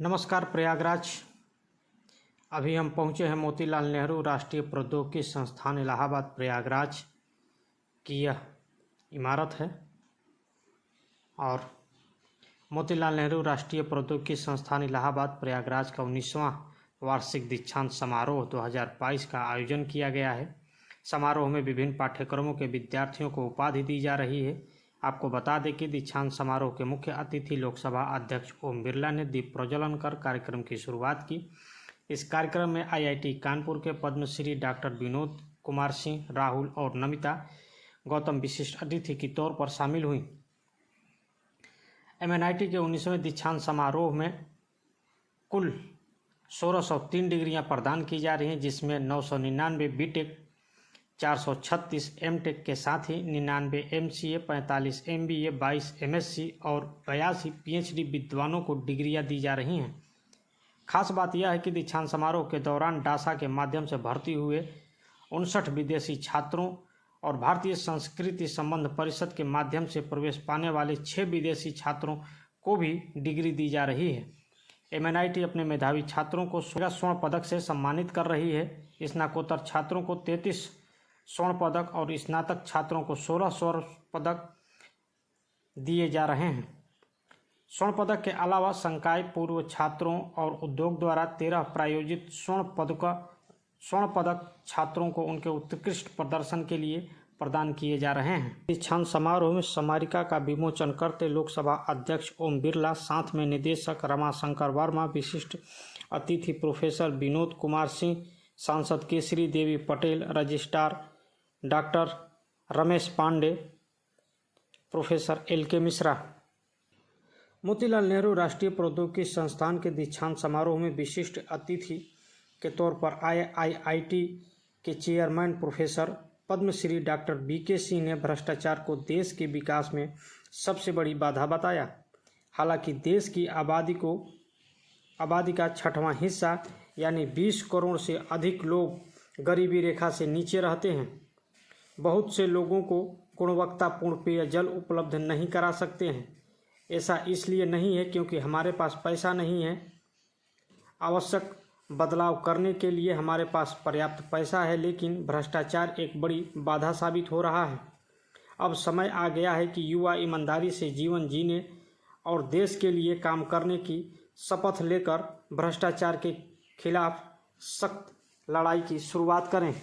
नमस्कार प्रयागराज। अभी हम पहुंचे हैं मोतीलाल नेहरू राष्ट्रीय प्रौद्योगिकी संस्थान इलाहाबाद प्रयागराज की यह इमारत है और मोतीलाल नेहरू राष्ट्रीय प्रौद्योगिकी संस्थान इलाहाबाद प्रयागराज का 19वां वार्षिक दीक्षांत समारोह 2022 का आयोजन किया गया है। समारोह में विभिन्न पाठ्यक्रमों के विद्यार्थियों को उपाधि दी जा रही है। आपको बता दें कि दीक्षांत समारोह के मुख्य अतिथि लोकसभा अध्यक्ष ओम बिरला ने दीप प्रज्वलन कर कार्यक्रम की शुरुआत की। इस कार्यक्रम में आईआईटी कानपुर के पद्मश्री डॉक्टर विनोद कुमार सिंह, राहुल और नमिता गौतम विशिष्ट अतिथि के तौर पर शामिल हुई। एमएनआईटी के 19वें दीक्षांत समारोह में कुल 1603 डिग्रियां प्रदान की जा रही हैं, जिसमें 999 बीटेक, 436 एमटेक के साथ ही 99 एमसीए, 45 एमबीए, 22 एमएससी और 82 पीएचडी विद्वानों को डिग्रियां दी जा रही हैं। खास बात यह है कि दीक्षांत समारोह के दौरान डासा के माध्यम से भर्ती हुए 59 विदेशी छात्रों और भारतीय संस्कृति संबंध परिषद के माध्यम से प्रवेश पाने वाले 6 विदेशी छात्रों को भी डिग्री दी जा रही है। एमएनआईटी अपने मेधावी छात्रों को 16 स्वर्ण पदक से सम्मानित कर रही है। स्नातकोत्तर छात्रों को 33 स्वर्ण पदक और स्नातक छात्रों को 16 स्वर्ण पदक दिए जा रहे हैं। स्वर्ण पदक के अलावा संकाय पूर्व छात्रों और उद्योग द्वारा 13 प्रायोजित स्वर्ण पदक छात्रों को उनके उत्कृष्ट प्रदर्शन के लिए प्रदान किए जा रहे हैं। दीक्षांत समारोह में स्मारिका का विमोचन करते लोकसभा अध्यक्ष ओम बिरला, साथ में निदेशक रमाशंकर वर्मा, विशिष्ट अतिथि प्रोफेसर विनोद कुमार सिंह, सांसद Kesari Devi Patel, registrar doctor Ramesh Pandey, professor L K. Mishra. Motilal Nehru राष्ट्रीय प्रौद्योगिकी संस्थान के दीक्षांत समारोह में विशिष्ट अतिथि के तौर पर आईआईटी के chairman professor Padmashri doctor B K. Singh ने भ्रष्टाचार को देश के विकास में सबसे बड़ी बाधा बताया। हालांकि देश की आबादी का 6वां हिस्सा यानी 20 करोड़ से अधिक लोग गरीबी रेखा से नीचे रहते हैं। बहुत से लोगों को गुणवत्तापूर्ण पेयजल उपलब्ध नहीं करा सकते हैं। ऐसा इसलिए नहीं है क्योंकि हमारे पास पैसा नहीं है। आवश्यक बदलाव करने के लिए हमारे पास पर्याप्त पैसा है, लेकिन भ्रष्टाचार एक बड़ी बाधा साबित हो रहा है। अब समय आ गया है कि युवा ईमानदारी से जीवन जीने और देश के लिए काम करने की शपथ लेकर भ्रष्टाचार के खिलाफ सख्त लड़ाई की शुरुआत करें।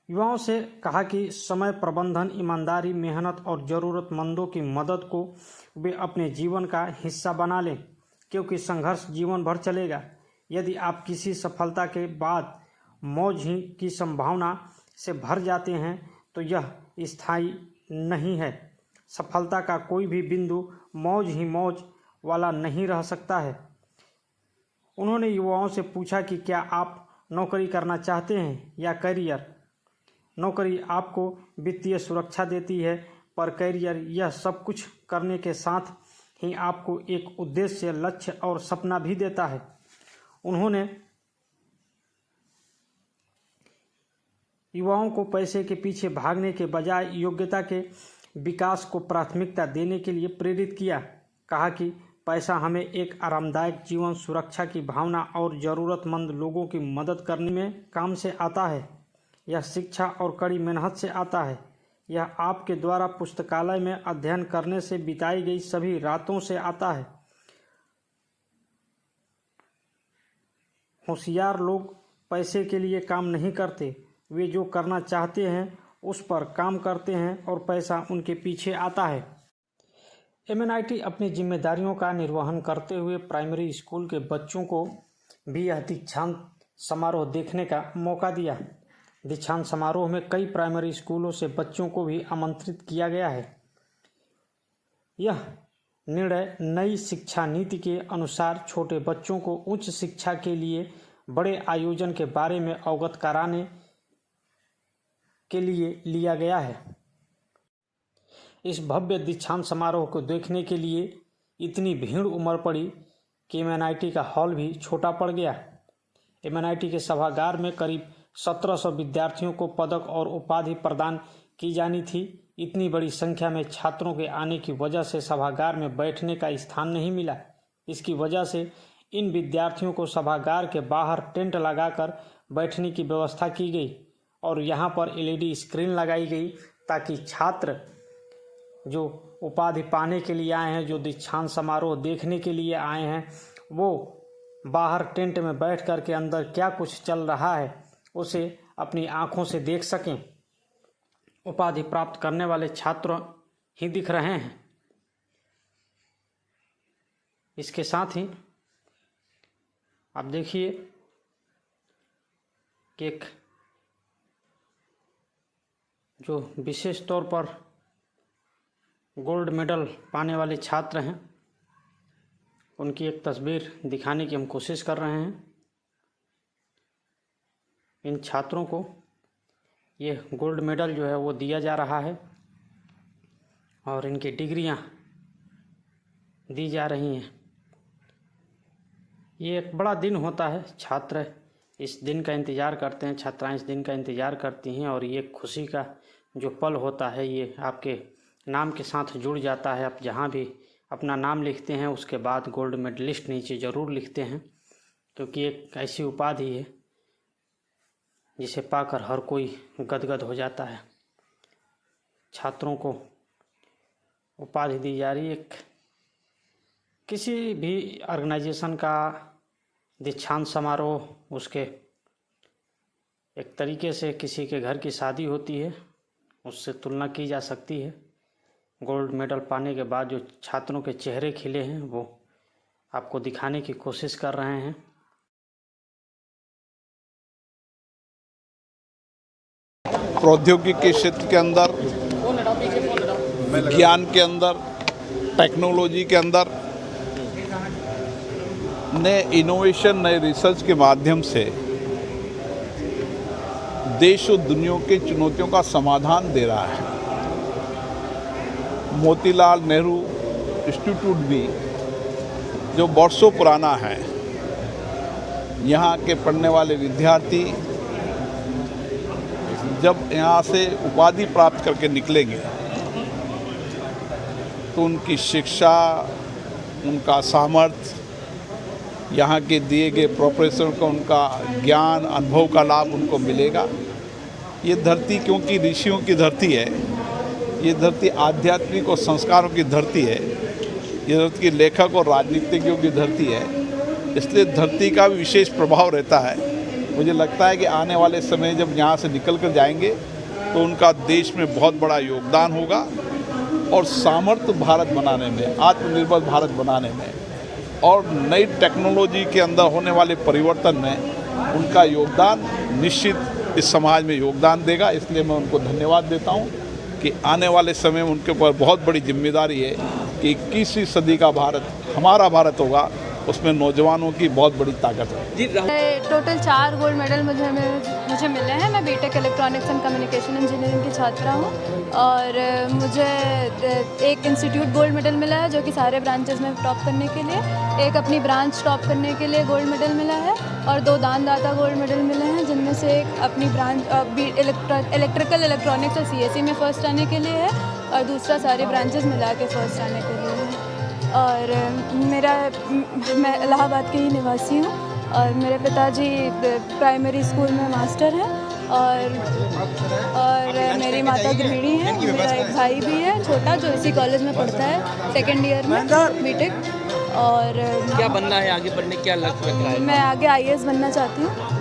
युवाओं से कहा कि समय प्रबंधन, ईमानदारी, मेहनत और ज़रूरतमंदों की मदद को वे अपने जीवन का हिस्सा बना लें, क्योंकि संघर्ष जीवन भर चलेगा। यदि आप किसी सफलता के बाद मौज ही की संभावना से भर जाते हैं तो यह स्थायी नहीं है। सफलता का कोई भी बिंदु मौज ही मौज वाला नहीं रह सकता है। उन्होंने युवाओं से पूछा कि क्या आप नौकरी करना चाहते हैं या करियर। नौकरी आपको वित्तीय सुरक्षा देती है, पर करियर यह सब कुछ करने के साथ ही आपको एक उद्देश्य, लक्ष्य और सपना भी देता है। उन्होंने युवाओं को पैसे के पीछे भागने के बजाय योग्यता के विकास को प्राथमिकता देने के लिए प्रेरित किया। कहा कि पैसा हमें एक आरामदायक जीवन, सुरक्षा की भावना और ज़रूरतमंद लोगों की मदद करने में काम से आता है। यह शिक्षा और कड़ी मेहनत से आता है। यह आपके द्वारा पुस्तकालय में अध्ययन करने से बिताई गई सभी रातों से आता है। होशियार लोग पैसे के लिए काम नहीं करते, वे जो करना चाहते हैं उस पर काम करते हैं और पैसा उनके पीछे आता है। एमएनआईटी अपनी जिम्मेदारियों का निर्वहन करते हुए प्राइमरी स्कूल के बच्चों को भी यह दीक्षांत समारोह देखने का मौका दिया। दीक्षांत समारोह में कई प्राइमरी स्कूलों से बच्चों को भी आमंत्रित किया गया है। यह निर्णय नई शिक्षा नीति के अनुसार छोटे बच्चों को उच्च शिक्षा के लिए बड़े आयोजन के बारे में अवगत कराने के लिए लिया गया है। इस भव्य दीक्षांत समारोह को देखने के लिए इतनी भीड़ उमड़ पड़ी कि एमएनआईटी का हॉल भी छोटा पड़ गया। एमएनआईटी के सभागार में करीब 1700 विद्यार्थियों को पदक और उपाधि प्रदान की जानी थी। इतनी बड़ी संख्या में छात्रों के आने की वजह से सभागार में बैठने का स्थान नहीं मिला। इसकी वजह से इन विद्यार्थियों को सभागार के बाहर टेंट लगाकर बैठने की व्यवस्था की गई और यहाँ पर एलईडी स्क्रीन लगाई गई ताकि छात्र जो उपाधि पाने के लिए आए हैं, जो दीक्षांत समारोह देखने के लिए आए हैं, वो बाहर टेंट में बैठ कर के अंदर क्या कुछ चल रहा है उसे अपनी आँखों से देख सकें। उपाधि प्राप्त करने वाले छात्र ही दिख रहे हैं। इसके साथ ही आप देखिए कि एक जो विशेष तौर पर गोल्ड मेडल पाने वाले छात्र हैं, उनकी एक तस्वीर दिखाने की हम कोशिश कर रहे हैं। इन छात्रों को ये गोल्ड मेडल जो है वो दिया जा रहा है और इनकी डिग्रियां दी जा रही हैं। ये एक बड़ा दिन होता है, छात्र इस दिन का इंतज़ार करते हैं, छात्राएं इस दिन का इंतज़ार करती हैं और ये खुशी का जो पल होता है ये आपके नाम के साथ जुड़ जाता है। आप जहाँ भी अपना नाम लिखते हैं उसके बाद गोल्ड मेडलिस्ट नीचे ज़रूर लिखते हैं, क्योंकि एक ऐसी उपाधि है जिसे पाकर हर कोई गदगद हो जाता है। छात्रों को उपाधि दी जा रही है। किसी भी ऑर्गेनाइजेशन का दीक्षांत समारोह उसके एक तरीके से किसी के घर की शादी होती है, उससे तुलना की जा सकती है। गोल्ड मेडल पाने के बाद जो छात्रों के चेहरे खिले हैं वो आपको दिखाने की कोशिश कर रहे हैं। प्रौद्योगिकी के क्षेत्र के अंदर, विज्ञान के अंदर, टेक्नोलॉजी के अंदर नए इनोवेशन, नए रिसर्च के माध्यम से देश और दुनिया के चुनौतियों का समाधान दे रहा है। मोतीलाल नेहरू इंस्टीट्यूट भी जो वर्षों पुराना है, यहाँ के पढ़ने वाले विद्यार्थी जब यहाँ से उपाधि प्राप्त करके निकलेंगे तो उनकी शिक्षा, उनका सामर्थ्य, यहाँ के दिए गए प्रोफेसर को उनका ज्ञान, अनुभव का लाभ उनको मिलेगा। ये धरती क्योंकि ऋषियों की धरती है, ये धरती आध्यात्मिक और संस्कारों की धरती है, ये धरती लेखक और राजनीतिज्ञों की धरती है, इसलिए धरती का भी विशेष प्रभाव रहता है। मुझे लगता है कि आने वाले समय जब यहाँ से निकल कर जाएंगे तो उनका देश में बहुत बड़ा योगदान होगा और सामर्थ्य भारत बनाने में, आत्मनिर्भर भारत बनाने में और नई टेक्नोलॉजी के अंदर होने वाले परिवर्तन में उनका योगदान निश्चित इस समाज में योगदान देगा। इसलिए मैं उनको धन्यवाद देता हूँ कि आने वाले समय में उनके ऊपर बहुत बड़ी जिम्मेदारी है कि 21वीं सदी का भारत हमारा भारत होगा, उसमें नौजवानों की बहुत बड़ी ताकत है। टोटल 4 गोल्ड मेडल मुझे मिले हैं। मैं BTech electronics and communication engineering की छात्रा हूँ और मुझे एक इंस्टीट्यूट गोल्ड मेडल मिला है जो कि सारे ब्रांचेस में टॉप करने के लिए, एक अपनी ब्रांच टॉप करने के लिए गोल्ड मेडल मिला है और 2 दानदाता गोल्ड मेडल मिले हैं, जिनमें से एक अपनी ब्रांच इलेक्ट्रिकल, इलेक्ट्रॉनिक्स और सीएसई में फ़र्स्ट आने के लिए है और दूसरा सारे ब्रांचेस मिला के फ़र्स्ट आने के लिए है। और मैं इलाहाबाद के ही निवासी हूँ और मेरे पिताजी प्राइमरी स्कूल में मास्टर हैं और मेरी माता गृहिणी है। मेरा एक भाई भी है छोटा जो इसी कॉलेज में पढ़ता है, सेकेंड ईयर में बीटेक। और क्या बनना है आगे, पढ़ने क्या लक्ष्य रखा है? मैं आगे IAS बनना चाहती हूँ।